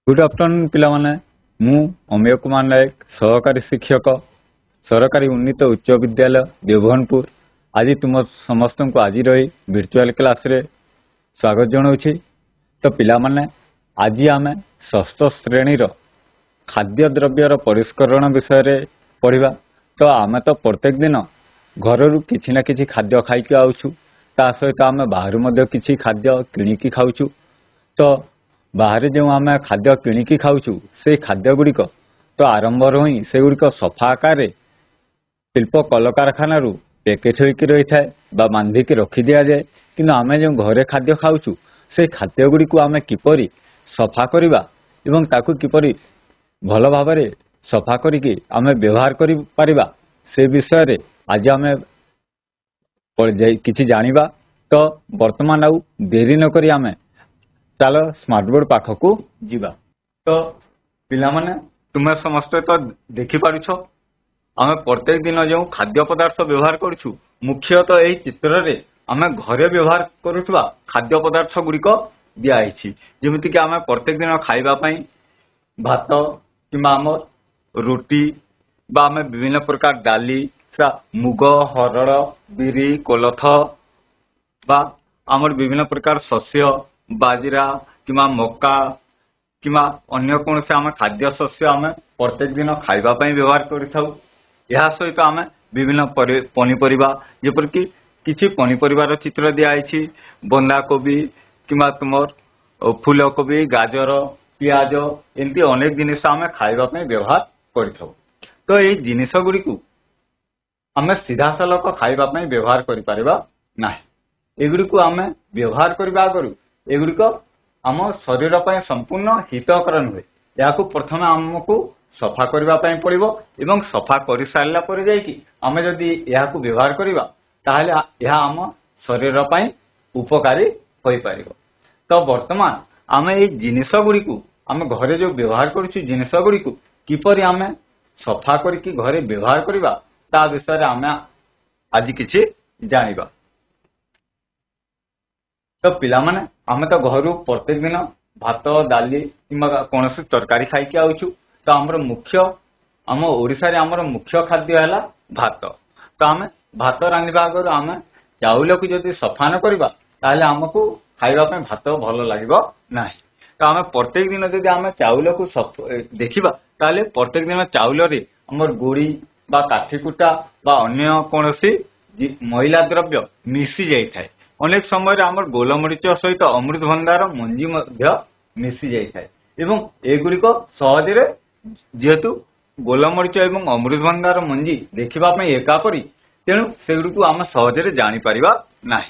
Good afternoon पिला माने मु अमेय कुमार नायक सहकारी शिक्षक सरकारी उन्नीत उच्च विद्यालय देवभनपुर आज तुम समस्त को आज रही virtual क्लास रे स्वागत जनाऊँ। तो पिला माने आज आम षष्ठ श्रेणी खाद्य द्रव्यर परिष्करण विषय रे पढ़ा। तो आम तो प्रत्येक दिन घर किसी ना किसी खाद्य खाई आउछु, ता सहित आम बाहर किसी खाद्य किणिकी खाऊछु। तो बाहर जो आम खाद्य किणिकी खाऊछु से खाद्य गुड़िक तो आरंभ ही से गुड़िक सफा आकार शिल्प कलकारखाना पैकेट होकर रही है बांधिकी रखी दि जाए, कि आम जो घरे खाद्य खाऊछु से खाद्य गुड़ी को आम किपर सफा करवा एवं ताकू किपर भल भाव सफा करिकी आम व्यवहार करिपरिबा से विषय रे आज आम किछि जानिबा। तो वर्तमान आउ देरी न करी आम चलो स्मार्ट बोर्ड पाखक जीवा। तो पिला माने तुम्हें समस्ते तो देखि पारुछ आम प्रत्येक दिन जो खाद्य पदार्थ व्यवहार करूछु मुख्यतः यही चित्र रे आम घरे व्यवहार करुवा खाद्य पदार्थ गुड़िक दिखाई, जमीती कि आम प्रत्येक दिन खाइबा पई भात किंबा आम रोटी बा आम विभिन्न प्रकार डाली मुग हरड़ बिरी कोलथ बा आमर विभिन्न प्रकार शस्य बाजरा किंबा मक्का किंबा अन्य कौन से आम खाद्य शस्य आम प्रत्येक दिन खाइबा पई व्यवहार करिथाउ। यह सहित आम विभिन्न पनीपरिबा जेपरिक किछि पनीपरिबार चित्र दिखाई बंधा कोबी किंबा तुमर फूलकोबी गाजर पियाज एमती अनेक जिनिस आम खाइबा पई व्यवहार करिथाउ। तो ये जिनिस गुड़ी को आम सीधा सलख खाइबा पई व्यवहार करि परिबा नाही। एगुड़ी को आम व्यवहार करबा आगरु एगुड़िक आम शरीर पर संपूर्ण हितकर नुहे, या प्रथम आमको सफा करने पड़ो एवं सफा कर सारा पर आम जदि यह व्यवहार करवा ताहले यह आम शरीर पर उपकारी हो पार। तो वर्तमान आम ये जिनिस गुड़ी को आम घरे जो व्यवहार करुँ जिनिस गुड़ी को किपर आम सफा करके घरे व्यवहार करवा ता विषय आम आज किछि जानिबा। तो पिला माने आम तो घर प्रत्येक दिन भात डाली कि कौन तरकारी खाई आउछु। तो आमर मुख्य आम ओडिशा रे आमर मुख्य खाद्य है भात। तो आम भात रांधिबा आगर आम चाउल को जदि सफा न करवा ताहले आमको खाइबा पे भात भल लागिबो नाही। तो आम प्रत्येक दिन जदि आम चाउल को देखिबा ताहले प्रत्येक दिन चाउल रे आमर गोड़ी बा काठीकुटा बा अन्य कोनोसी मैला द्रव्य मिसी जाई थाए। अनेक समय आमर गोलमरीच सहित अमृतभंडार मंजी मिसी जाए एवं एगुड़िक सहजरे जेहेतु गोलमरीच एवं अमृतभंडार मंजी देखा एकापरी तेणु सेगुड़ी को आम सहजरे जानीपर ना।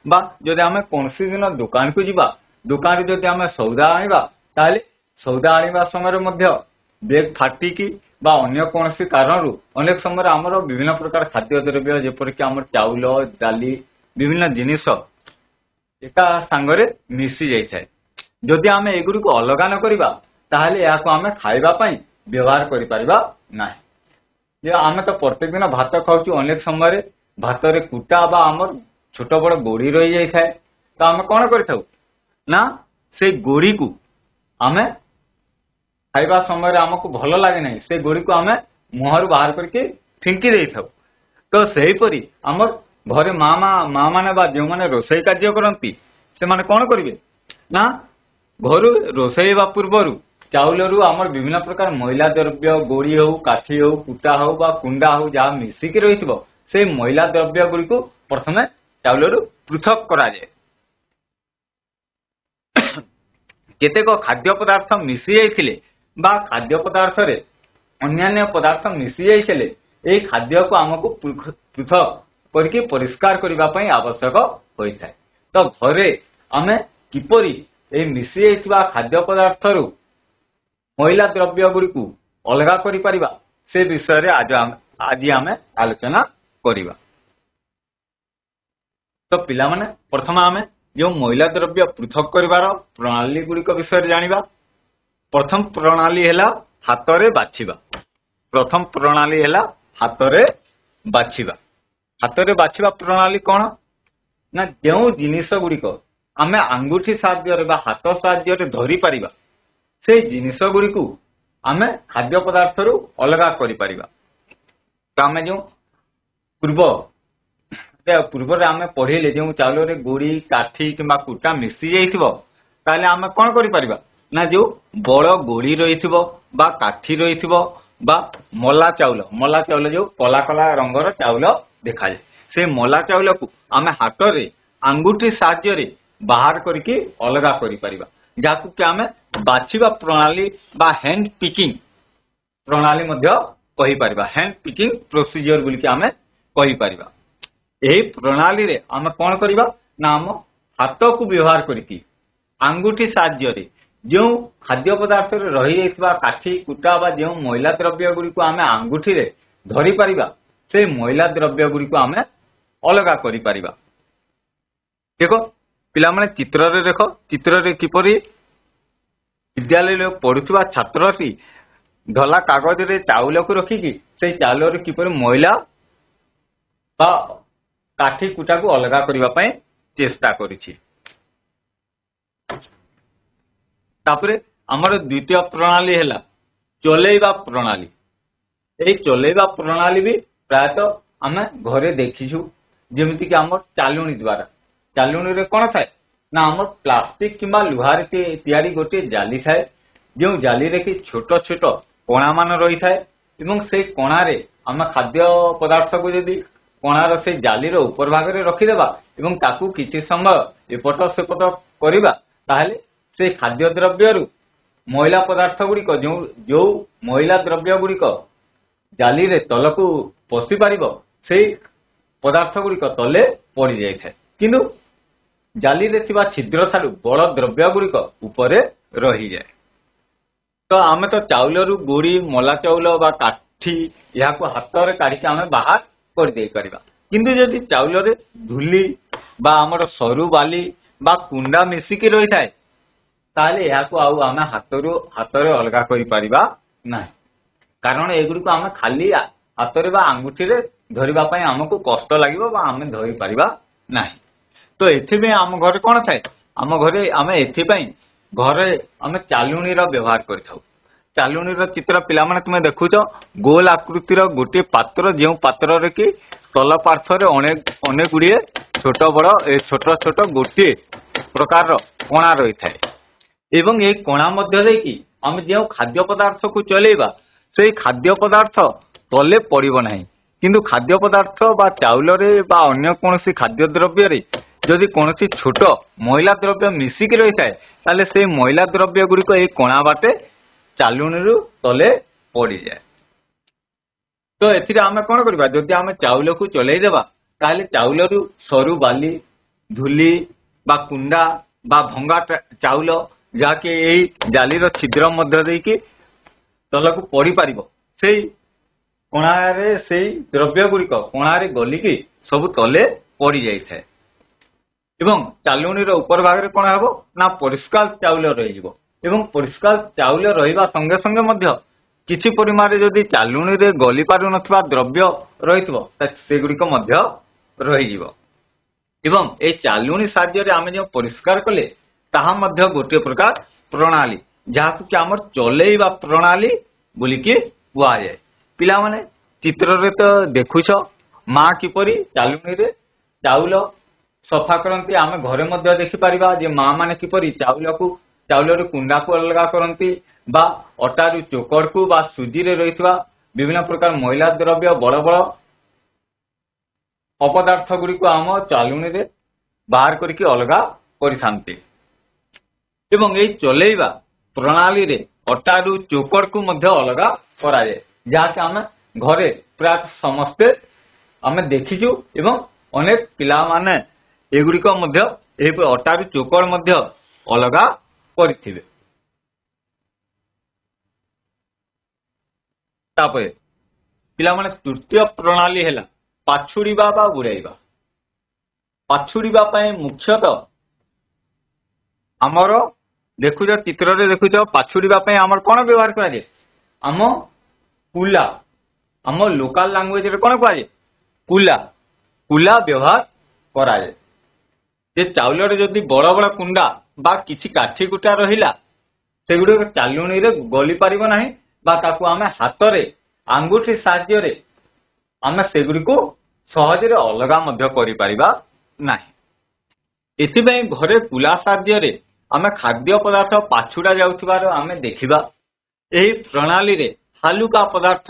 बा जदि आम कौन दिन दुकान को जीवा दुकान जदि आम सौदा आनिबा ताहले सौदा आनिबा समय बेग फाटिकी बा अन्य कौन कारण अनेक समय आमर विभिन्न प्रकार खाद्य द्रव्य जेपरिक आम चाउल डाली विभिन्न जिनिस एका सांगरे मिसी जाए। जदि आम एगुड़ी को अलग न करवा ताहले या आम खाइबा पई व्यवहार करि परिबा नाही। आम तो प्रत्येक दिन भात खाऊँ अनेक समय भात रे कुटा बा आमर छोट बड़ गोड़ी रही जाए थाए। तो आम कौन करिथाउ ना से गोड़ी को आम खाइबा समय आमको भल लगे ना से गोड़ी को आम मुहर बाहर करके फिंकी दे थाउ। तो सेहीपरि आमर घरे माँ माने बा जो माने रोषेई कार्य करती से माने कौन करेंगे ना घर रोषेई पूर्वर चाउल रु आमर विभिन्न प्रकार मैला द्रव्य गोड़ी हो काठी हो कुटा हो बा कुंडा हो जहाँ मिसिकी रही से मैला द्रव्य गुड़ी को प्रथमे चाउल रु पृथक करा जाए। केतेक खाद्य पदार्थ मिसी जाइथिले बा खाद्य पदार्थ रे अन्यान्य पदार्थ मिसी जाइथिले एई खाद्य को आमको पृथक करके परिष्कार करने आवश्यक होता है। तो घरे आम किपरि ए मिसी जाइथिबा खाद्य पदार्थ रु मैला द्रव्य गुड़ी को अलगा करि परिबा से विषय रे आज आम आलोचना करिबा। तो पिला माने प्रथम आम जो मैला द्रव्य पृथक करिवार प्रणाली गुड़िक विषय जानिबा। प्रथम प्रणाली है हाथ रे बाछिबा। प्रथम प्रणाली है हाथ रे बाछिबा। हाथ रे बाछिबा प्रणाली कौन ना जो जिनिस गुड़िक आम आंगुठी साहाय्य हाथ साहाय्य धरी पारिबा से जिनिस गुड़ी को आम खाद्य पदार्थ रु अलग कर तो आम जो पूर्व आम पढ़ेले जो चाउल रे गुड़ी काठी कि कुटा मिसी जाइए आम कौन कर ना जो बड़ गोड़ी रही काठी रही मला चाउल जो कला कला रंगर चाउल देखा जाए से मला चाउल को आम हाथ में आंगुठी साहाय्य बाहर करके अलग कर जहां कि आम बाछिबा प्रणाली बा हैंड पिकिंग प्रणाली कही पारिबा हैंड पिकिंग प्रोसीजर बोल के आम कही पारिबा। यही प्रणाली रे आम कौन करबा ना आम हाथ को व्यवहार करके आंगुठी साहाय्य जो खाद्य पदार्थ रही जाइथिबा काठी कुटा बा जो मैला द्रव्य गुड़ी को आम आंगुठी रे धरी पारिबा से मैला द्रव्य गुड़ी को आम अलग करि पारिबा। देखो पिला माने चित्र रे देखो चित्र रे किपरि विद्यालय पढ़ुवा छात्रटी धला कागज रे चाउल को रखिकी से चाउल रे किपरि मैला बा काठी कुटा को अलग करबा पय चेष्टा करिछि। तापरे हमर द्वितीय प्रणाली हैला चलेबा प्रणाली। एई चलेबा प्रणाली भी प्रायतः आम घरे देखीछु जेमिति कि हमर चालुणी द्वारा चालुणी रे कोन थाए ना हमर प्लास्टिक किंबा लुहार के तैयारी गोटे जाली थाए जो जाली रे कि छोट छोट कोणा मान रही थाए एवं से कोणा रे आम खाद्य पदार्थ को यदि कोणार से जाली रो ऊपर भाग रे रखिदेबा एवं ताकू किछि समय एपट सेपट करिबा ताहले से खाद्य द्रव्य रु मैला पदार्थ गुड़िक जो जो मैला द्रव्य गुड़िक जाली रे तल को पशि पारिबो से पदार्थ गुड़िक तले पड़ी जाय थाए किंतु जाली रे थिबा छिद्र ठारू बड़ द्रव्य गुड़िक उपरे रही जाए। तो आम तो चाउल रु गुड़ी मला चाउल बा काठी या हाथ में काढ़ी आम बाहर कर दे परिबा किंतु जदि चाउल रे धूली बा हमर सरू बाली बा कुंडा मिसिकी रही थाए ताले याको आउ आम हाथ रे अलग करि परिबा नाही कारण एगुडी को आम खाली हाथ रे बा आंगुठी रे धरिबा पय हमको कष्ट लागिबो बा आम धरि परिबा नाही। तो एथिबे आम घरे कोन थाए आम घरे आम एथिबे घरे आम चालुणी रो व्यवहार करिथाउ। चालुणी रो चित्र पिला माने तुमे देखुछ गोल आकृतिर गोटे पात्र जो पात्र रे कि तल पार्श्व रे अनेक गुड़िए छोट बड़ छोट छोट गोटे प्रकार कोणा रही थाए एवं ये कोणा मध्य दे कि आम जो खाद्य पदार्थ को चलेबा से खाद्य पदार्थ तले पड़िबो नाही किंतु खाद्य पदार्थ बा चाउल रे बा अन्य कोनोसी खाद्य द्रव्य रे जदि कोनोसी छोट मैला द्रव्य मिसिक रही थाए ताले से मैला द्रव्य गुड़िक ए कोणा बाटे चालुणी रु तले पड़ी जाए। तो एथिरे आमे कोन करबा जदि आमे चाउल को चलै देबा ताले चाउल रु सरू बाली धूली बा कुंडा बा भंगा चाउल जाके एई जाली रो छिद्र मध्य देई कि तल को पड़ी पारिबो सेई कोणारे सेई द्रव्य गुड़िक कोणारे गली कि सब तले पड़ी जाई थाए एवं चालुणी रो ऊपर भाग रे कोन हबो ना परिष्कार चाउल रही जिवो एवं परिष्कार चाउल रहिबा संगे संगे मध्य किछि परिमाण रे जदि चालुणी रे गली पारु नथबा द्रव्य रहितबो त से गुड़िक मध्य रही जिवो एवं ए चालुणी साहाय्य रे आमे जो परिष्कार कले ताहा मध्य गोटे प्रकार प्रणाली जहां कि हमर चलेइबा प्रणाली बोली कि हुआ जाए। पिला माने चित्र रे तो देखुछ मां किपरि चालुणी रे चाउल सफा करती आम घरे मध्य देखि परिबा जे मां माने किपरि चाउल रे कुंडा को अलग करती बा अटा रु चोकर को बा सुजी रे रहितबा विभिन्न प्रकार मैला द्रव्य बड़ बड़ अपदार्थ गुड़ी को आम चालुणी रे बाहर करके अलग करिथांती एवं ए चलेइबा प्रणाली रे अटा रु चोकर को मध्य अलग करा जाए जहाँ कि आम घरे प्राय समस्ते आम देखीचु एवं अनेक पिला माने एगुड़िक मध्य अटारू चोकर मध्य अलग करिथिबे। तापरे पिला माने तृतीय प्रणाली हैला पाछुड़ीबा बा बुड़ाइबा। पाछुड़ीबा पय मुख्यतः आमर देखुछ चित्र रे देखुछ पाछुड़ीबा पय आमर कोन व्यवहार करा जे आम कुला आम लोकल लैंग्वेज रे कोन कहा जे कुला व्यवहार करा जे जे चाउल रे जदि बड़ बड़ कुंडा बा किछि काठी कुटा रहिला ସେଗୁଡ଼ିକ ଚାଲୁଣୀରେ ଗଳି ପାରିବ ନାହିଁ ବା ତାକୁ ଆମେ ହାତରେ ଆଙ୍ଗୁଠି ସାହାଯ୍ୟରେ ଆମେ ସେଗୁଡ଼ିକୁ ସହଜରେ ଅଲଗା ମଧ୍ୟ କରିପାରିବା ନାହିଁ। ଏଥିପାଇଁ ଘରେ କୁଲା ସାହାଯ୍ୟରେ ଆମେ ଖାଦ୍ୟ ପଦାର୍ଥ ପାଛୁଡ଼ା ଯାଉଥିବାର ଆମେ ଦେଖିବା। ଏହି ପ୍ରଣାଳୀରେ ହାଲୁକା ପଦାର୍ଥ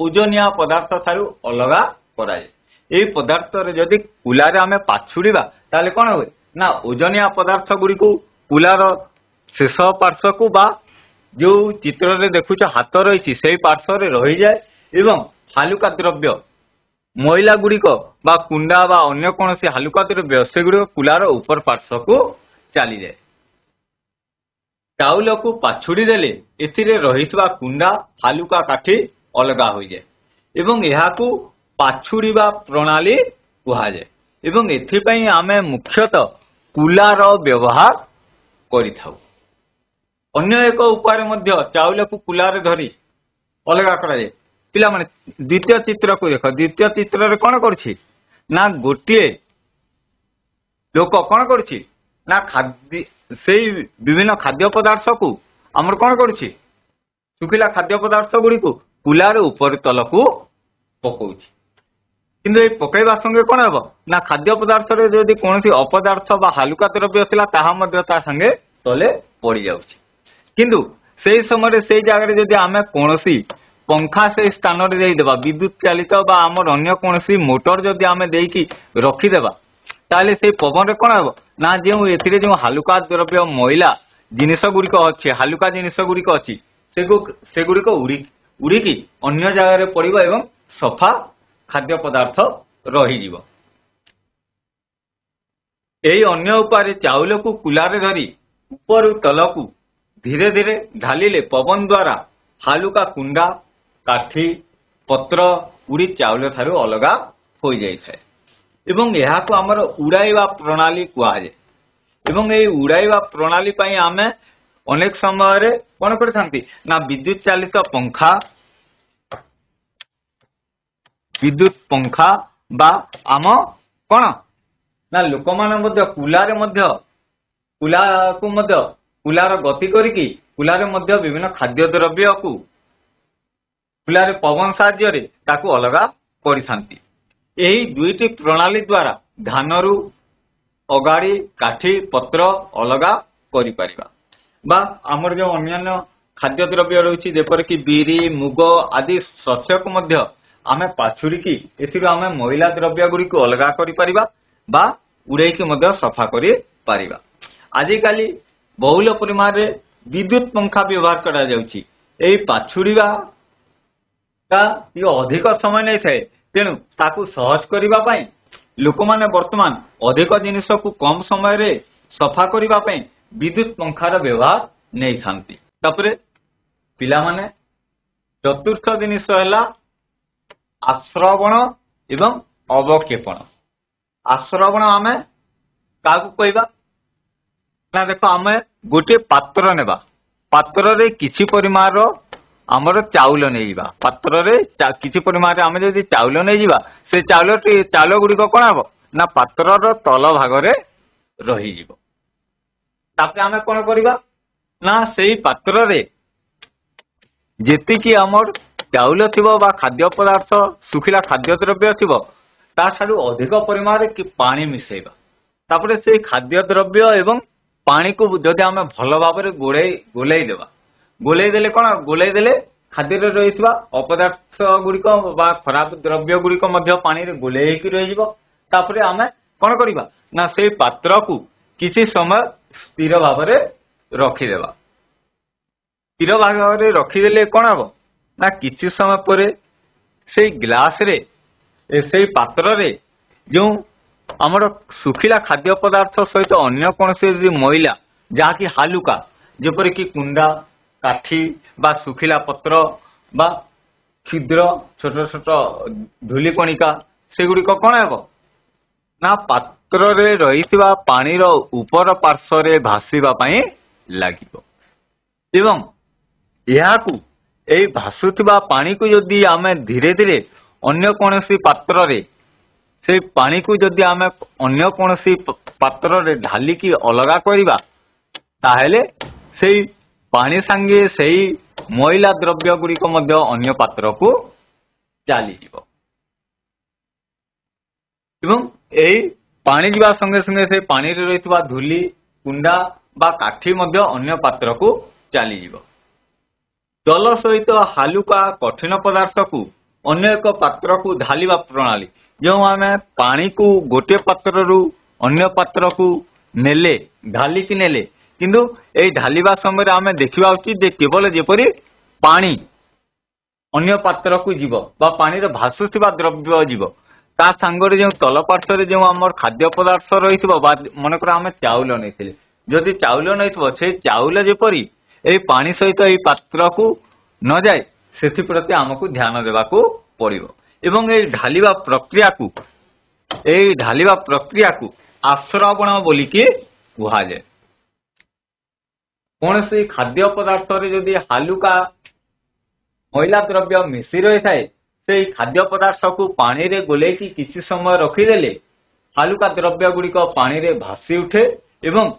ଓଜନିଆ ପଦାର୍ଥ ଠାରୁ ଅଲଗା କରାଯାଏ। ଏହି ପଦାର୍ଥରେ ଯଦି କୁଲାରେ ଆମେ ପାଛୁଡ଼ିବା ତାହେଲେ କ'ଣ ହୁଏ ନା ଓଜନିଆ ପଦାର୍ଥ ଗୁଡ଼ିକୁ କୁଲାର ଶେଷ ପାର୍ଶ୍ୱକୁ ବା ଯେଉଁ ଚିତ୍ରରେ ଦେଖୁଛ ହାତ ରହିଛି ସେହି ପାର୍ଶ୍ୱରେ ରହିଯାଏ ଏବଂ ହାଲୁକା ଦ୍ରବ୍ୟ ମଇଳା ଗୁଡ଼ିକ ବା କୁଣ୍ଡା ବା ଅନ୍ୟ କୌଣସି ହାଲୁକା ଦ୍ରବ୍ୟ ସେଗୁଡ଼ିକ କୁଲାର ଉପର ପାର୍ଶ୍ୱକୁ ଚାଲିଯାଏ। ଚାଉଳକୁ ପାଛୁଡ଼ି ଦେଲେ ଏଥିରେ ରହିଥିବା କୁଣ୍ଡା ହାଲୁକା କାଠି ଅଲଗା ହୋଇଯାଏ ଏବଂ ଏହାକୁ ପାଛୁଡ଼ିବା ପ୍ରଣାଳୀ କୁହାଯାଏ ଏବଂ ଏଥିପାଇଁ ଆମେ ମୁଖ୍ୟତଃ କୁଲାର ବ୍ୟବହାର କରିଥାଉ। ଅନ୍ୟ ଏକ ଉପାୟରେ ମଧ୍ୟ ଚାଉଳକୁ କୁଲାରେ ଧରି ଅଲଗା କରାଯାଏ। ପିଲାମାନେ ଦ୍ୱିତୀୟ ଚିତ୍ରକୁ ଦେଖ। ଦ୍ୱିତୀୟ ଚିତ୍ରରେ କ'ଣ କରୁଛି ନା ଗୋଟିଏ ଲୋକ କ'ଣ କରୁଛି ନା ସେଇ ବିଭିନ୍ନ ଖାଦ୍ୟ ପଦାର୍ଥକୁ ଆମର କ'ଣ କରୁଛି ଶୁଖିଲା ଖାଦ୍ୟ ପଦାର୍ଥ ଗୁଡ଼ିକୁ କୁଲାର ଉପର ତଲକୁ ପକଉଛି। କିନ୍ତୁ ଏଇ ପକାଇବା ସଙ୍ଗେ କ'ଣ ହେବ ନା ଖାଦ୍ୟ ପଦାର୍ଥରେ ଯଦି କୌଣସି ଅପଦାର୍ଥ ବା ହାଲୁକା ଦ୍ରବ୍ୟ ଥିଲା ତାହା ମଧ୍ୟ ତା ସାଙ୍ଗେ ତଳେ ପଡ଼ିଯାଉଛି। କିନ୍ତୁ ସେହି ସମୟରେ ସେଇ ଜାଗାରେ ଯଦି ଆମେ କୌଣସି ପଙ୍ଖା ସେଇ ସ୍ଥାନରେ ଦେଇଦେବା ବିଦ୍ୟୁତ ଚାଳିତ ବା ଆମର ଅନ୍ୟ କୌଣସି ମୋଟର ଯଦି ଆମେ ଦେଇକି ରଖିଦେବା ତାହେଲେ ସେଇ ପବନରେ କ'ଣ ହେବ ନା ଯେଉଁ ଏଥିରେ ଯେଉଁ ହାଲୁକା ଦ୍ରବ୍ୟ ମଇଳା ଜିନିଷ ଗୁଡ଼ିକ ଅଛି ହାଲୁକା ଜିନିଷ ଗୁଡ଼ିକ ଅଛି ସେଗୁଡ଼ିକ ଉଡ଼ିକି ଅନ୍ୟ ଜାଗାରେ ପଡ଼ିବ ଏବଂ ସଫା ଖାଦ୍ୟ ପଦାର୍ଥ ରହିଯିବ। ଏହି ଅନ୍ୟ ଉପାୟରେ ଚାଉଳକୁ କୁଲାରେ ଧରି ଉପରୁ ତଳକୁ ଧୀରେ ଧୀରେ ଢାଳିଲେ ପବନ ଦ୍ୱାରା ହାଲୁକା କୁଣ୍ଡା କାଠି ପତ୍ର ଉଡ଼ି ଚାଉଳ ଠାରୁ ଅଲଗା ହୋଇଯାଇଥାଏ ଏବଂ ଏହାକୁ ଆମର ଉଡ଼ାଇବା ପ୍ରଣାଳୀ କୁହାଯାଏ। ଏବଂ ଏହି ଉଡ଼ାଇବା ପ୍ରଣାଳୀ ପାଇଁ ଆମେ ଅନେକ ସମୟରେ କ'ଣ କରିଥାନ୍ତି ନା ବିଦ୍ୟୁତ ଚାଳିତ ପଙ୍ଖା ବା ଆମ କ'ଣ ନା ଲୋକମାନେ ମଧ୍ୟ କୁଲାର ଗତି କରିକି କୁଲାରେ ମଧ୍ୟ ବିଭିନ୍ନ ଖାଦ୍ୟ ଦ୍ରବ୍ୟକୁ କୁଲାରେ ପବନ ସାହାଯ୍ୟରେ ତାକୁ ଅଲଗା କରିଥାନ୍ତି। ଏହି ଦୁଇଟି ପ୍ରଣାଳୀ ଦ୍ୱାରା ଧାନରୁ ଅଗାଡ଼ି କାଠି ପତ୍ର ଅଲଗା କରିପାରିବା ବା ଆମର ଯେଉଁ ଅନ୍ୟାନ୍ୟ ଖାଦ୍ୟ ଦ୍ରବ୍ୟ ରହିଛି ଯେପରିକି ବିରି ମୁଗ ଆଦି ଶସ୍ୟକୁ ମଧ୍ୟ ଆମେ ପାଛୁଡ଼ିକି ଏଥିରୁ ଆମେ ମଇଳା ଦ୍ରବ୍ୟ ଗୁଡ଼ିକୁ ଅଲଗା କରିପାରିବା ବା ଉଡ଼େଇକି ମଧ୍ୟ ସଫା କରିପାରିବା। ଆଜିକାଲି ବହୁଳ ପରିମାଣରେ ବିଦ୍ୟୁତ ପଙ୍ଖା ବ୍ୟବହାର କରାଯାଉଛି। ଏହି ପାଛୁଡ଼ିବାଟା ଅଧିକ ସମୟ ନେଇଥାଏ ତେଣୁ ତାକୁ ସହଜ କରିବା ପାଇଁ ଲୋକମାନେ ବର୍ତ୍ତମାନ ଅଧିକ ଜିନିଷକୁ କମ ସମୟରେ ସଫା କରିବା ପାଇଁ ବିଦ୍ୟୁତ ପଙ୍ଖାର ବ୍ୟବହାର ନେଇଥାନ୍ତି। ତାପରେ ପିଲାମାନେ ଚତୁର୍ଥ ଜିନିଷ ହେଲା ଆଶ୍ରବଣ ଏବଂ ଅବକ୍ଷେପଣ। ଆଶ୍ରବଣ ଆମେ କାହାକୁ କହିବା ନା ଦେଖ ଆମେ ଗୋଟିଏ ପାତ୍ର ନେବା ପାତ୍ରରେ କିଛି ପରିମାଣର ଆମର ଚାଉଳ ନେଇଯିବା ପାତ୍ରରେ କିଛି ପରିମାଣରେ ଆମେ ଯଦି ଚାଉଳ ନେଇଯିବା ସେ ଚାଉଳ ଗୁଡ଼ିକ କ'ଣ ହେବ ନା ପାତ୍ରର ତଳ ଭାଗରେ ରହିଯିବ। ତାପରେ ଆମେ କ'ଣ କରିବା ନା ସେଇ ପାତ୍ରରେ ଯେତିକି ଆମର ଚାଉଳ ଥିବ ବା ଖାଦ୍ୟ ପଦାର୍ଥ ଶୁଖିଲା ଖାଦ୍ୟ ଦ୍ରବ୍ୟ ଥିବ ତାଠାରୁ ଅଧିକ ପରିମାଣରେ ପାଣି ମିଶାଇବା। ତାପରେ ସେଇ ଖାଦ୍ୟ ଦ୍ରବ୍ୟ ଏବଂ ପାଣିକୁ ଯଦି ଆମେ ଭଲ ଭାବରେ ଗୋଳେଇ ଦେବା ଗୋଳେଇ ଦେଲେ କ'ଣ ଗୋଳେଇ ଦେଲେ ଖାଦ୍ୟରେ ରହିଥିବା ଅପଦାର୍ଥ ଗୁଡ଼ିକ ବା ଖରାପ ଦ୍ରବ୍ୟ ଗୁଡ଼ିକ ମଧ୍ୟ ପାଣିରେ ଗୋଳେଇ ହେଇକି ରହିଯିବ। ତାପରେ ଆମେ କ'ଣ କରିବା ନା ସେଇ ପାତ୍ରକୁ କିଛି ସମୟ ସ୍ଥିର ଭାବରେ ରଖିଦେବା। ସ୍ଥିର ଭାବରେ ରଖିଦେଲେ କ'ଣ ହେବ ନା କିଛି ସମୟ ପରେ ସେଇ ଗ୍ଲାସରେ ସେଇ ପାତ୍ରରେ ଯେଉଁ ଆମର ଶୁଖିଲା ଖାଦ୍ୟ ପଦାର୍ଥ ସହିତ ଅନ୍ୟ କୌଣସି ଯଦି ମଇଳା ଯାହାକି ହାଲୁକା ଯେପରିକି କୁଣ୍ଡା କାଠି ବା ଶୁଖିଲା ପତ୍ର ବା କ୍ଷୁଦ୍ର ଛୋଟ ଛୋଟ ଧୂଳିକଣିକା ସେଗୁଡ଼ିକ କ'ଣ ହେବ ନା ପାତ୍ରରେ ରହିଥିବା ପାଣିର ଉପର ପାର୍ଶ୍ୱରେ ଭାସିବା ପାଇଁ ଲାଗିବ ଏବଂ ଏହାକୁ ଏହି ଭାସୁଥିବା ପାଣିକୁ ଯଦି ଆମେ ଧୀରେ ଧୀରେ ଅନ୍ୟ କୌଣସି ପାତ୍ରରେ ସେଇ ପାଣିକୁ ଯଦି ଆମେ ଅନ୍ୟ କୌଣସି ପାତ୍ରରେ ଢାଲିକି ଅଲଗା କରିବା ତାହେଲେ ସେଇ पानी संगे सेई मैला द्रव्य गुड़िक अन्य पात्र को चली पानी जीवा संगे संगे से पानी रे रहितबा धूली कुंडा बा काठी अन्य पात्र को चली जल सहित हालुका कठिन पदार्थ को अन्य एक पात्र को ढालिबा प्रणाली जो आम पानी को गोटे पात्र रु अन्य पात्र को नेले ढालिकी नेले किंतु ए ढालिबा समय आम देखा उचित केवल जेपरी पानी अन्य पात्र को जीव बा पानी रे भासुथिबा द्रव्य जीव ता सांगरे जो तल पार्श्व जो आम खाद्य पदार्थ रही मनकर आम चाउल नहीं जदि चाउल नहीं से चाउल जेपरी ए पानी सहित ए पात्र को न जाए से प्रति आमको ध्यान देवाको पड़िबो एवं ए ढालिबा प्रक्रिया को आश्रवण बोलिकी कहा जाए। कौन से खाद्य पदार्थ रे जदि हालुका मैला द्रव्य मिसी रही थाए से खाद्य पदार्थ को पानी रे गोलेकी किसी समय रखीदेले हालुका द्रव्य गुड़िक पानी रे भासी उठे एवं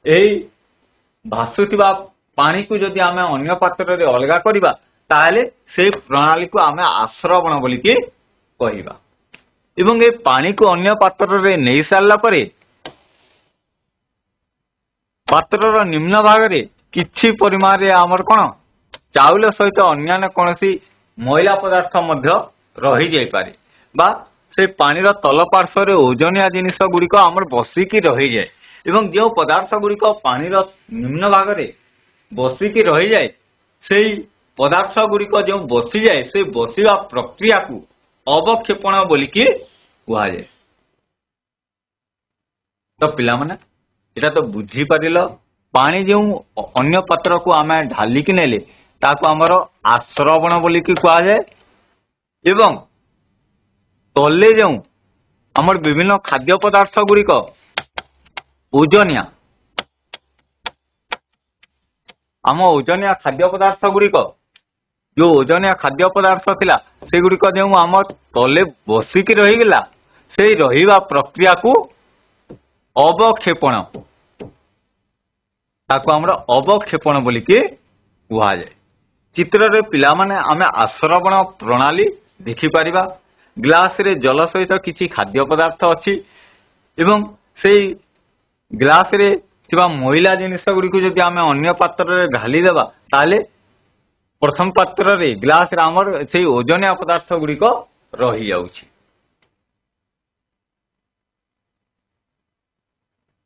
एई भासुथिबा पानी को जदि आम अन्य पात्र रे अलगा करिबा ताले से प्रणाली को आम आश्रवण बोलिकी कहिबा एवं ए पानी को अन्य पात्र रे नहीं सारला परे पात्र निम्न भाग रे किछि परिमाण रे आमर कोन चाउल सहित अन्य कोनसी मैला पदार्थ मध्य रही जाई पारे बा से पानी रो तल पार्श्व रे ओजनिया जिनिस गुड़िक आमर बसिकी रही जाए एवं जो पदार्थ गुड़िक पानी रो निम्न भाग रे बसिकी रही जाए से पदार्थ गुड़िक जो बसी जाए से बसिबा प्रक्रिया को अवक्षेपण बोलिकी कहा जाए। तो पिला माने एटा तो बुझी पारिल पानी जो अन्य पात्र को आम ढालिकी नेले ताको आमर आश्रवण बोलिकी कहा जाए एवं तले जो आमर विभिन्न खाद्य पदार्थ गुड़िक ओजनिया आम ओजनिया खाद्य पदार्थ गुड़िक जो ओजनिया खाद्य पदार्थ थिला से गुड़िक जो आम तले बसिकी रहीगला से रहिबा प्रक्रिया को अवक्षेपण ताको आमर अवक्षेपण बोलिकी कहा जाए। चित्र रे पिला माने आमे आश्रवण प्रणाली देखि पारिबा ग्लास रे जल सहित किछि खाद्य पदार्थ अछि एवं सेई ग्लास रे थिबा मैला जिनिस गुड़िक जदि आमे अन्य पात्र रे ढाली देबा ताले प्रथम पात्र रे ग्लास रे आमर सेई ओजनिया पदार्थ गुड़िक रही जाउछि।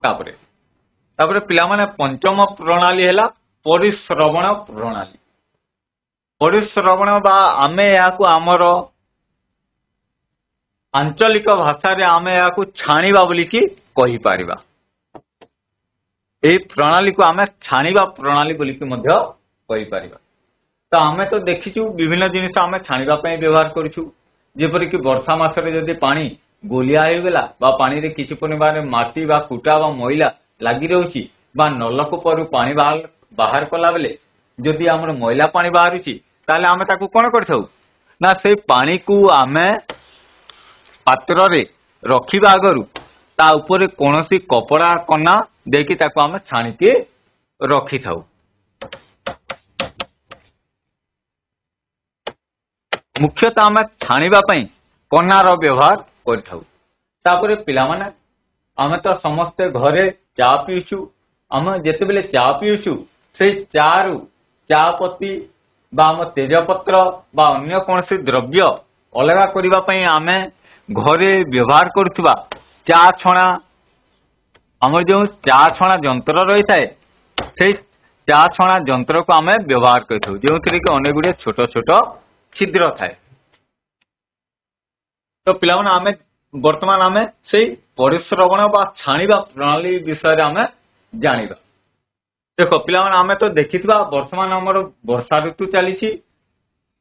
तापरे पिला माने पंचम प्रणाली हैला परिश्रवण प्रणाली। परिश्रवण बा आमे याकु आमर आंचलिक भाषा रे आमे याकु छाणीबा बोलिकी कहि पारिबा ए प्रणाली को आमे छाणीबा प्रणाली बोलिकी मध्य कहि पारिबा। तो आमे तो देखिछु विभिन्न जिनिस आमे छाणीबा पई व्यवहार करिछु जेपरि कि वर्षा मास रे जदि पानी गोलिया हो गला बा पानी रे किछि परिमाण माटी बा कुटा बा मैला लागि रहउछि बा नलकूपरु पानी बाहर कला बेले जदि आमर मैला पानी बाहरुछि ताले आमे ताकू कोन करथौ ना से पानी को आमे पात्र रे रखिबा आगरु ता ऊपर कोनोसी कपड़ा कना देकी ताकू आमे छाणी के रखि थाउ। मुख्यतः आमे छाणीबा पई कनार व्यवहार करथौ। तापरे पिला माने आमे तो समस्ते घरे चा पीउछु आमे जेते बेले चा पीउछु से चारु चा पत्ती बा आम तेजपत्र बा अन्य कौन से द्रव्य अलगा करबा पई आमे घरे व्यवहार करथुबा चा छणा हमर जो चा छणा यंत्र रही थाए से चा छणा यंत्र को आमे व्यवहार करथु जो थरे कि अनेक गुडे छोट छोट छिद्र थाए। तो पिला माने आमे वर्तमान आमे से परिश्रवण बा छाणीबा प्रणाली विषय रे आमे जानिबा। देखो पिला माने आमे तो देखिथिबा वर्तमान हमर वर्षा ऋतु चलीछि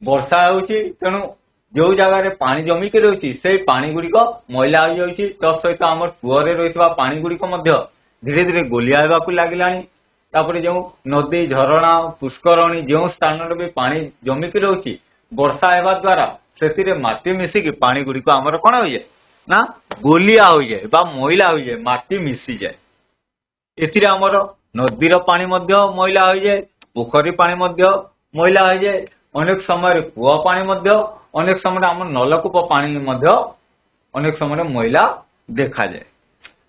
वर्षा होउछि तेनु जो जगह रे पानी जमी के रहउछि से पानी गुड़िक मैला हो जाउछि तो सहित हमर कुआरे रहितबा पानी गुड़िक मध्य धीरे धीरे गोलिया हेबाकु लागिलानी। तापरे जो नदी झरणा पुष्करणी जो स्थान रे भी पानी जमी के रहउछि वर्षा हेबा द्वारा सेतिरे माटी मिसी के पानी गुड़िक हमर कोन होय ना गोलिया हो जाए बा मैला हो जाए माटी मिसी जाए। एथिरे हमर नदीर पानी मध्य मैला हो जाए पोखरी पानी मध्य मैला हो जाए, अनेक समय कूआ पानी मध्य, अनेक समय आम नलकूप पानी मध्य अनेक समय मैला देखा जाए।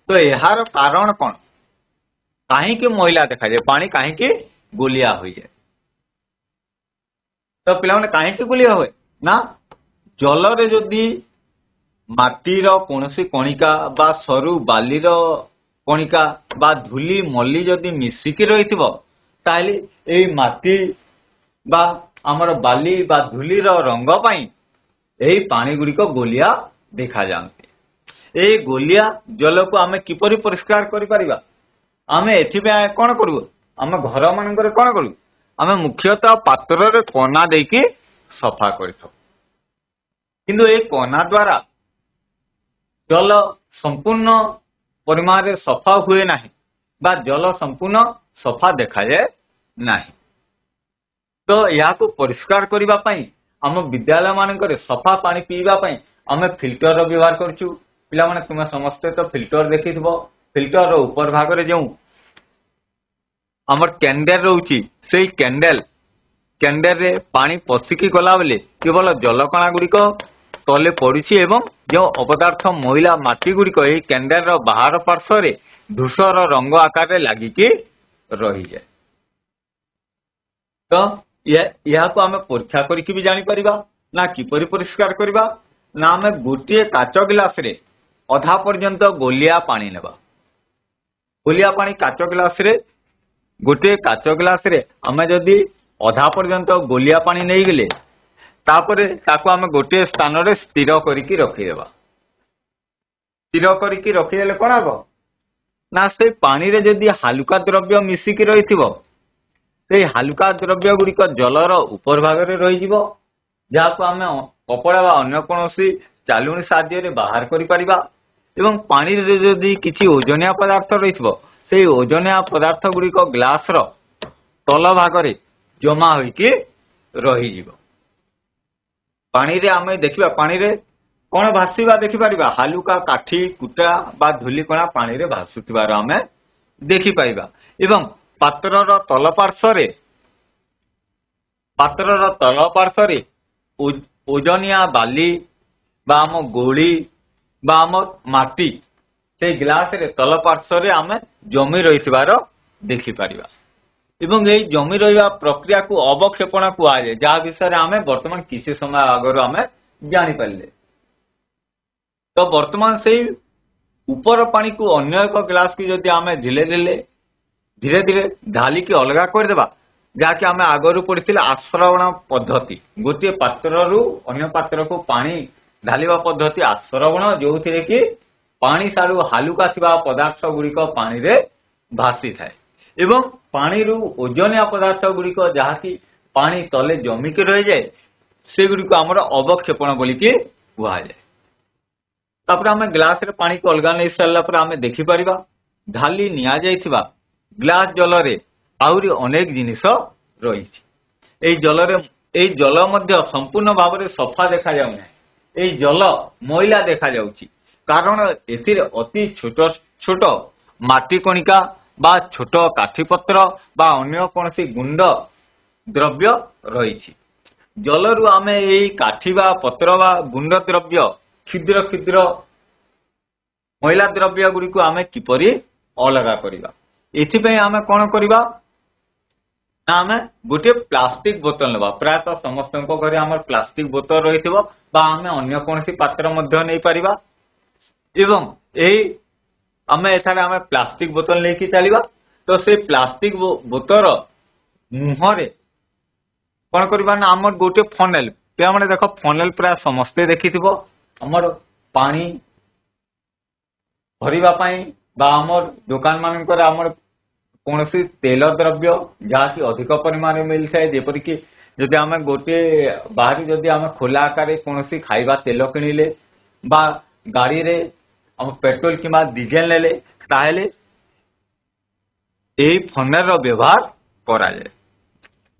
तो यार कारण कौन, कहीं मैला देखा जाए, पानी कहीं गोलिया हो जाए। तो पिला कहीं गोलिया हुए ना, जल रे जदि माटीर कौनसी कणिका बा सरु बालीर कणिका बा धूली मल्ली जदि मिसिकी रही ताहले एई माटी बा आमर बाली बा धूलीर रंग पाई एई पानी गुड़िक गोलिया देखा जाती। एई गोलिया जल को आमे किपरि परिष्कार करि परिबा, आमे एथिबे कोन करू, आमे घर मानकर कोन करू, आमे मुख्यतः पात्र रे कोना देकी सफा करिथो। किंतु ए कोना द्वारा जल संपूर्ण परिमाण रे सफा हुए नहीं बा जल संपूर्ण सफा देखा जाए नहीं। तो या को परिष्कार करिबा पई आम विद्यालय मानकर सफा पानी पीवा पई आमे फिल्टर रो व्यवहार करछु। पिला माने तुमे समस्ते तो फिल्टर देखिथबो, फिल्टर रो ऊपर भाग रे जेउ हमर कैंडल रहउची सेई कैंडल रे पानी पसिकी गला बेले केवल जलकणा गुड़िक तले पड़ुछि एवं जो अपदार्थ मैला माटी गुड़िक एई कैंडल रो बाहर पार्श्व रे धूसर रंग आकार रे लागिकी रही जाए। तो यह को आमे परीक्षा करिकी भी जानि परिबा ना किपरि परिष्कार करिबा ना, आमे गोटे काच गिलास रे अधा पर्यंत गोलिया पानी नेबा। गोलिया पानी काच गिलास रे गोटे काच गिलास रे आमे जदि अधा पर्यंत गोलिया पानी नहीं गले तापरे ताको आमे गोटे स्थान रे स्थिर करिकी रखिदेबा। स्थिर करिकी रखिदेले कोन हबो ना, से पानी रे जदि हालुका द्रव्य मिसिकी रहिथिबो से हालुका द्रव्य गुड़िक जलर ऊपर भाग रे रही जिवो, जाको आमे कपड़ा बा अन्य कोनोसी चालुणी साहाय्य रे बाहर करि परिबा। एवं पानी रे जदि किछि ओजनिया पदार्थ रहिथिबो से ओजनिया पदार्थ गुड़िक ग्लास रो तल भाग रे जमा होइकी रही जिवो। पानी रे आमे देखिबा पानी रे कोन भासीबा देखि परिबा, हालुका काठी कुटा बा धूली कणा पानी रे भासुथिबार आमे देखि पाइबा। एवं पात्रर तल पार्श्व रे ओजनिया बाली बा आम गोली बा आम माटी से ग्लास रे तल पार्श्व रे आमे जमी रहिथिबार देखि परिबा। एवं यही जमी रहिबा प्रक्रिया को अवक्षेपण कुआ जाए, जहा विषय रे आमे वर्तमान किछि समय आगरो आमे जानि पारले। तो वर्तमान से ऊपर पानी को अन्य एक ग्लास की जदि आमे धीरे धीरे ढाली की अलगा कर देबा, जहाँकि आमे आगरू पढ़िथिले आश्रवण पद्धति, गोटे पात्र रु अन्य पात्र को पानी ढालिबा पद्धति आश्रवण, जो थिरे कि पानी सारू हालुका थिबा पदार्थ गुड़िक पानी रे भासी थाए एवं पानी रु ओजनिया पदार्थ गुड़िक जहाँकि पानी तले जमिकी रही जाए से गुड़िक आमर अवक्षेपण बोलिकी कुहा जाए। तापर आमे ग्लास रे पानी को अलगा नहीं सारला पर आमे देखि परिबा ढाली निया जाइथिबा ग्लास जल रे आउरी अनेक जिनिस रहिछि। एई जल मध्य संपूर्ण भाव रे सफा देखा जाउ नै, एई जल मैला देखा जाउछि, कारण एथिरे अति छोट छोट माटी कणिका बा छोट काठीपत्र बा अन्य कोनसी गुंड द्रव्य रहिछि। जलरु आमे एई काठी बा पत्र बा गुंड द्रव्य क्षुद्र क्षुद्र मैला द्रव्य गुड़ी को आमे किपरि अलगा करिबा, एथिपई आमे कोन करिबा ना, आमे गोटे प्लास्टिक बोतल नेबा। प्रायतः समस्त घरे आमर प्लास्टिक बोतल रहिथिबो बा आमे अन्य कोनसी पात्र मध्य नै परिबा एवं एई आमे एठारे आमे प्लास्टिक बोतल लेकी चलिबा। तो से प्लास्टिक बोतल मुहरे कोन करिबा ना, आमर गोटे फनेल, पे माने देखो फनेल प्राय समस्ते देखिथिबो, आमर पानी भरिबा पई बा आमर दुकान मानकर आमर कोनसी तेल द्रव्य जहाँ की अधिक परिमाण में मिल थाए, जेपरि कि जदि आमे गोटे बाहरी जदि आमे खोला आकार कोनसी खाइबा तेल किनिले बा गाड़ी रे हम पेट्रोल किंबा डीजेल नेले ताहेले एई फनेल रो व्यवहार करा जाए।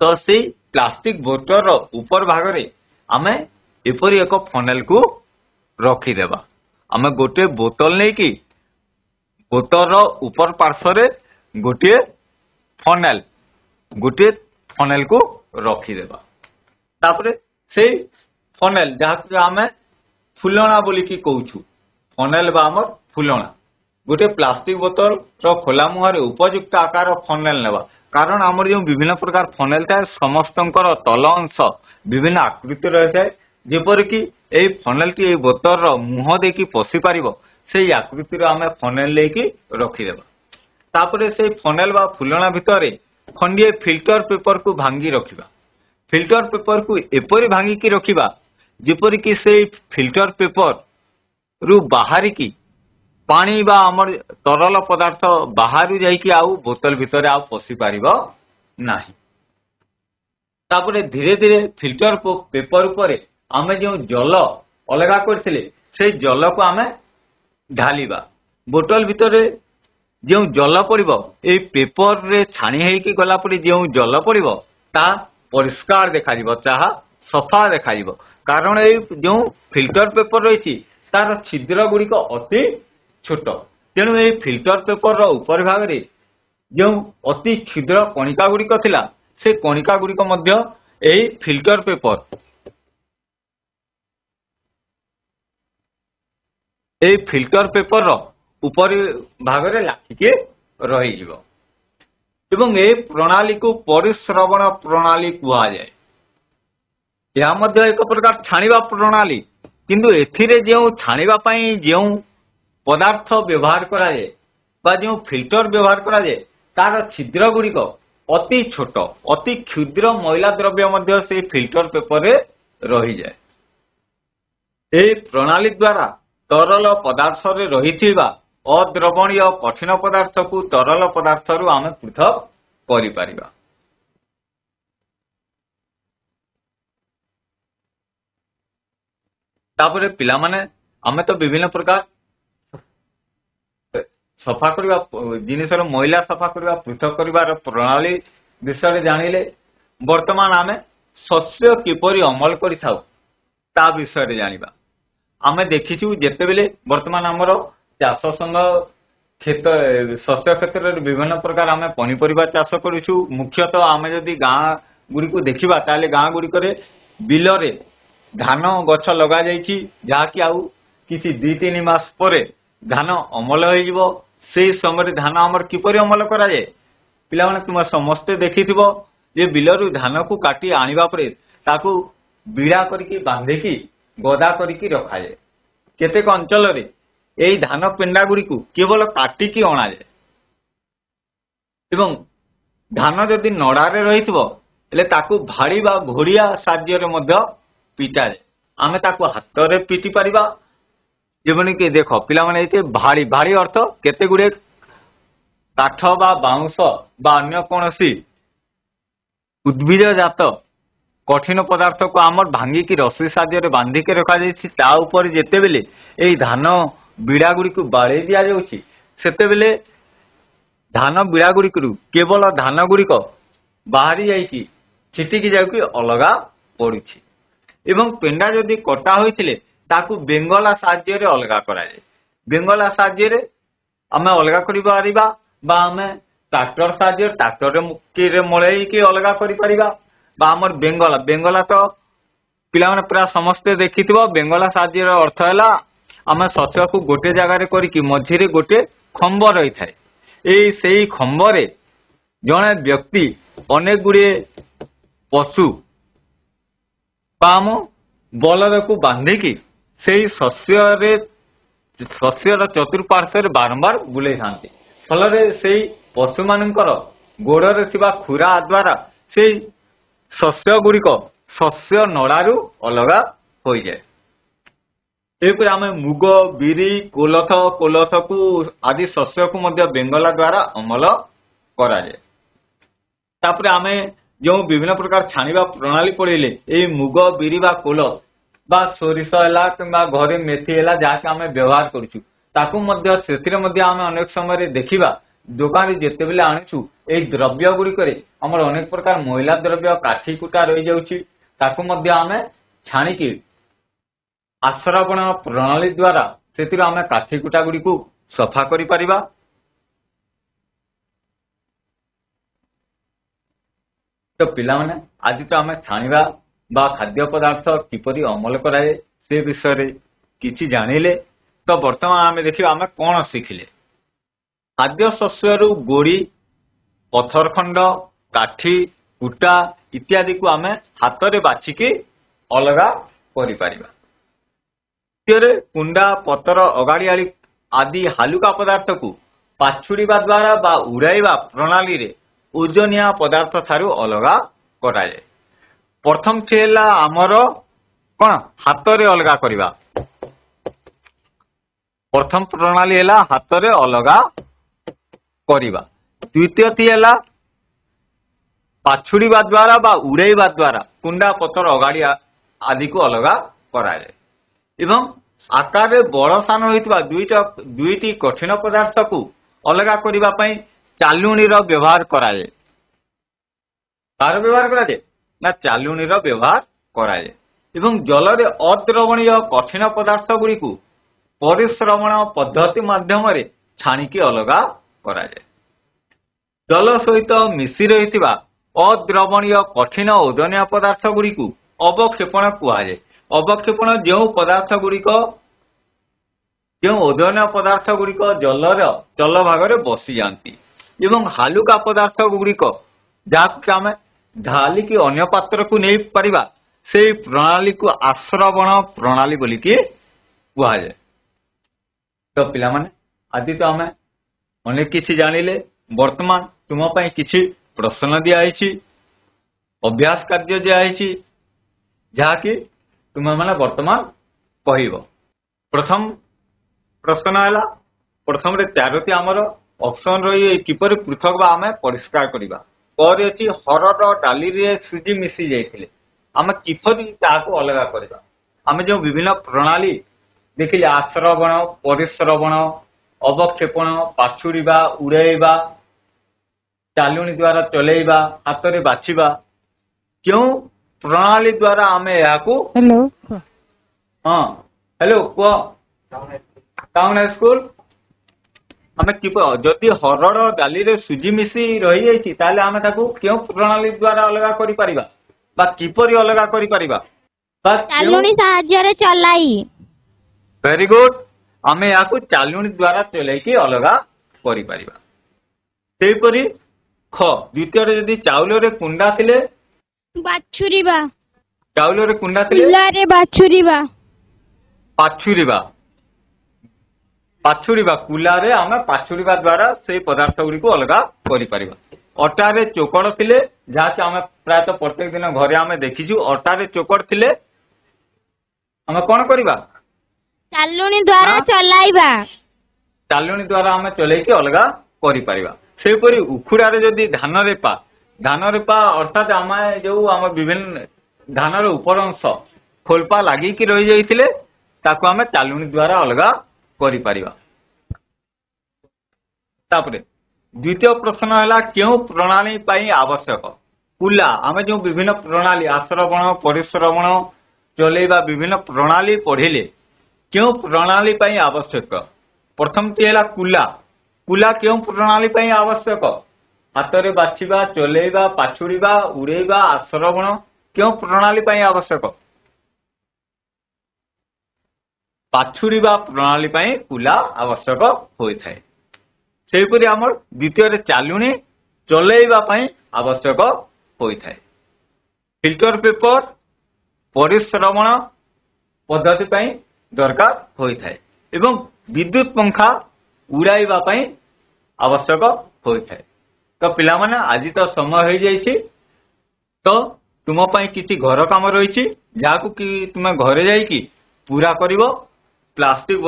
तो से प्लास्टिक बोतल रो ऊपर भाग रे आमे एपरि एक फनेल को रखी देबा। आमे गोटे बोतल नै कि बोतल रो ऊपर पार्श्व रे गोटे फनेल गोटे फनेल को रखीदेवा तापरे से फनेल जहाँ आम फुलणा बोलिकी कहूँ फनेल बा आमर फुलणा गोटे प्लास्टिक बोतल खोला मुहर उपयुक्त आकार फनेल नेबा कारण आमर जो विभिन्न प्रकार फनेल थाए समस्त तल अंश विभिन्न आकृति रही है जेपरिकी यही फनेल टी बोतल मुह देकी पशि पार से आकृतिर आम फनेल लेकी रखीदेवा तापरे से फनेल बा फुलणा भितर खंडिए फिल्टर पेपर को भांगी रखिबा फिल्टर पेपर को एपरी भांगिकी रखिबा जेपरिकी से फिल्टर पेपर रु बाहरिकी पानी बा आमर तरल पदार्थ बाहर जाइकी आउ बोतल भितर आउ पशि पारिबो नाही तापरे धीरे धीरे फिल्टर पेपर उपरे आमे जो जल अलगा करथिले से जल को आमे ढालिबा बोतल भितर जो जल पड़िबो ए पेपर रे छाणी हेकी गला परी जो जल पड़िबो ता परिष्कार देखा जिवो चाहा सफा देखा जिवो कारण ए जो फिल्टर पेपर रही तार छिद्र गुड़िक अति छोट तेणु ये फिल्टर पेपर ऊपर भाग रे जो अति क्षुद्र कणिका गुड़िक थिला से कणिका गुड़िक मध्य एही filter paper A filter paper ऊपर भाग रे लाखिके रही जिवो एवं ए प्रणाली को परिश्रवण प्रणाली कहा जाए यह मध्य एक प्रकार छाणिबा प्रणाली किंतु एथिरे जो छाणिबा पई जो पदार्थ व्यवहार करा जाए बा जो फिल्टर व्यवहार करा जाए तार छिद्र गुड़िक अति छोट अति क्षुद्र मैला द्रव्य मध्य से फिल्टर पेपर रे रही जाए ए प्रणाली द्वारा तरल पदार्थ रे रहिथिबा अद्रवणीय कठिन पदार्थ को तरल पदार्थ रु आमे पृथक करि पारिबा तापरे पिला माने आमे तो विभिन्न प्रकार सफा करबा जिनिसर मैला सफा करबा पृथक करबार प्रणाली विषय जानिले वर्तमान आमे शस्य किपरि अमल करि थाउ ता विषय जानिबा आमे देखिछु जेते बेले वर्तमान हमर चाष संघ खेत शस्य क्षेत्र में विभिन्न प्रकार आम पनीपरिया चाष करूँ मुख्यतः आम जदि गाँ गुड़ी को देखा ताले गाँ गुड़िक बिल रे धान गछ लगा जहाँकि आउ किसी 2-3 मास पर धान अमल हो समय धान आमर किपरि अमल करा जाए पिला माने तुम समस्ते देखिथिबो जे बिलरु धान को काटी आनिबा परे ताकू बिड़ा करके बांधिकी गदा करके रखा जाए केतेक अंचल रे एई धान पेंडा गुड़ी को केवल काटिकी अणा जाए एवं धान जदि नड़ारे रहिथिबो एले ताकू भाड़ी बा घोड़िया साहाय्य रे मध्य पिटा जाए आमे ताकू हाथ रे पिटी परिबा जेमनि कि देख पिला माने एते भाड़ी भाड़ी अर्थ केते गुडे काठ बा बाउंस बा अन्य कोनसी उद्भिद जात कठिन पदार्थ को आमर भांगिकी रस्सी साहाय्य बांधिकी रखा जाइछि ता ऊपर जेते बेले एई धान बिड़ा गुड़ी को बाड़े दिया जाउछि सेते बेले धान बिड़ा गुड़ी केवल धान गुड़िक बाहरी जाइकी छिटिकी जाउकी अलगा पड़ुछि एवं पेंडा जदि कटा होइथिले ताकू बेंगला साहाय्य रे अलगा करा जाय बेंगला साहाय्य रे आमे अलगा करि पारिबा बा आमे ट्रैक्टर साहाय्य ट्रैक्टर रे मुक्की रे मळेई की अलगा करि पारिबा बा हमर बेंगला बेंगला तो पिला माने पूरा समस्त देखिथिबो बेंगला साहाय्य रे अर्थ हैला आमे शस्य को गोटे जगह रे करी की मझी रे गोटे खंब रही थाए एई सेई खंब रे जणे व्यक्ति अनेक गुड़े पशु पाम बलद को बांधिकी से शस्यर चतुर्पार्श्व बारंबार बुले था फल से पशु मानकर गोड़े खुरा द्वारा से शस्य गुड़िक शस्य नड़ारू अलगा हो जाए एपरि आमे मुग बिरी कोलथ कोलथ को आदि शस्य को मध्य बेंगला द्वारा अमल करा जाए तापरे आमे जो विभिन्न प्रकार छाणिबा प्रणाली पड़े ये मुग बिरी बा कोलथ बा सोरिष है कि घरे मेथी है जहाँकि आम व्यवहार करूँ अनेक समय देखा दुकान जिते बेले आणुचु ये द्रव्य गुड़िक आमर अनेक प्रकार मैला द्रव्य काठी कुटा रही जाऊँगी आम छाणिकी आश्रवण प्रणाली द्वारा से आम काठी कुटा गुड़ी को सफा करि परिबा। तो पिला माने आज तो आम छाणीबा बा खाद्य पदार्थ किपरि अमल कराए से विषय किछि जानिले। तो वर्तमान आम देखिए आम कौन शिखिले खाद्य शस्यर गोड़ी पथर खंड काठी कुटा इत्यादि को आम हाथ में बाछिकी अलग कर कुंडा पतर अगाड़ी आदि हालुका पदार्थ को पाछुड़ीबा द्वारा बा उड़ाइबा प्रणाली रे ओजनिया पदार्थ थारु अलग कराए। प्रथम थेला आमर कौन हाथ रे अलग करवा प्रथम प्रणाली है हाथ रे अलग करवा। द्वितीय थी है पाछुड़ीबा द्वारा बा उड़ाइबा द्वारा कुंडा पतर अगाड़ी आदि को अलग कराए। एवं आकार रे बड़ सान होइतबा दुईटी कठिन पदार्थ को अलग करिबा पई चालुणी रो व्यवहार कराए। तार व्यवहार कराए ना चालुणी रो व्यवहार कराए। एवं जल रे अद्रवणीय कठिन पदार्थ गुड़ी को परिश्रवण पद्धति माध्यम रे छाणिकी अलग कराए। जल सहित मिशी रहितबा अद्रवणीय कठिन ओजनिया पदार्थ गुड़ी को अवक्षेपण कुआए। अवक्षेपण जो पदार्थ गुड़िक जो ओजनिया पदार्थ गुड़िक जलर जल भाग में बसी जाती एवं हालुका पदार्थ गुड़िक जहाँ आम ढालिकी अन्य पात्र को नहीं पारिबा से प्रणाली को आश्रवण प्रणाली बोलिकी कुआए। तो पिला माने आदि तो आम अनेक किछि जानिले। वर्तमान तुम पई किछि प्रश्न दिया अभ्यास कार्य दिया जहाँकि तुम्हें मैंने वर्तमान कह। प्रथम प्रश्न है प्रथम चारोटी आमर ऑप्शन रही किपर पृथक बा आम परिष्कार करवा पर अच्छी हरड़ डाली सुजी मिसी जाइए आम किपर ताको अलग करवा। आम जो विभिन्न प्रणाली देखिले आश्रवण परिश्रवण अवक्षेपण पाछुड़ीबा उड़ाइबा चालुणी द्वारा चलेबा हाथ में बाछिबा क्यों प्रणाली द्वारा आम यहाँ हेलो हाँ हेलो कह टाउन हाई स्कूल आम जदि हरड़ डाली रे सुजी मिसी रही जाइए ताले आम ताकू क्यों प्रणाली द्वारा अलग करि परिबा बा किपरि अलग करि परिबा चालुणी साहाय्य रे चलाई। वेरी गुड आम यहाँ चालुणी द्वारा चलैकी अलग करि परिबा। सेहीपरि ख द्वितीय जदि चाउल रे कुंडा थिले बाछुरीबा चाउल रे कुंडा थिले कुल्लारे बाछुरीबा पाछुरीबा पाछुड़ीबा कुलारे आम पाछुड़ीबा द्वारा से पदार्थ गुड़ी को अलग कर। अटारे चोकड़ थिले जहाँकि आम प्रायतः प्रत्येक दिन घरे आम देखीचु अटारे चोकड़ थिले आम कौन करवा चालुणी द्वारा चलाइबा चालुणी द्वारा आम चलैकी अलग कर। सेपरी उखुड़ारे जदि धान रेपा अर्थात आम जो आम विभिन्न धानर उपर अंश खोलपा लगिकी रही जाइए ताको आम चालुणी द्वारा अलग करिपारिबा। तापरे द्वितीय प्रश्न है क्यों प्रणाली पाई आवश्यक कुला आम जो विभिन्न प्रणाली आश्रवण परिश्रवण चलेबा विभिन्न प्रणाली पढ़िले क्यों प्रणाली पाई आवश्यक। प्रथम टी है कुला कुला क्यों प्रणाली पाई आवश्यक हाथ में बाछिबा चलेबा पाछुड़ीबा उड़ेबा आश्रवण क्यों प्रणाली पाई आवश्यक पाछुड़ीबा प्रणाली पाई कुला आवश्यक होता है। सेहीपरि आमर द्वितीय चालुणी चलेबा पाई आवश्यक होता है। फिल्टर पेपर परिश्रवण पद्धति पाई दरकार होता है एवं विद्युत पंखा उड़ाइबा पाई आवश्यक होता है। तो पिला माने आज तो समय हो जाइए तो तुम पाई किसी घर काम रही जहाँ कि तुम घरे जाइकी पूरा करिवो प्लास्टिक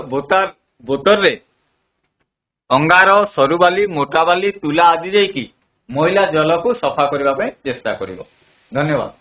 बोतल रे अंगार सरू बाली मोटा बाली तुला आदि जाइकी मैला जल को सफा करने चेष्टा करिवो। धन्यवाद।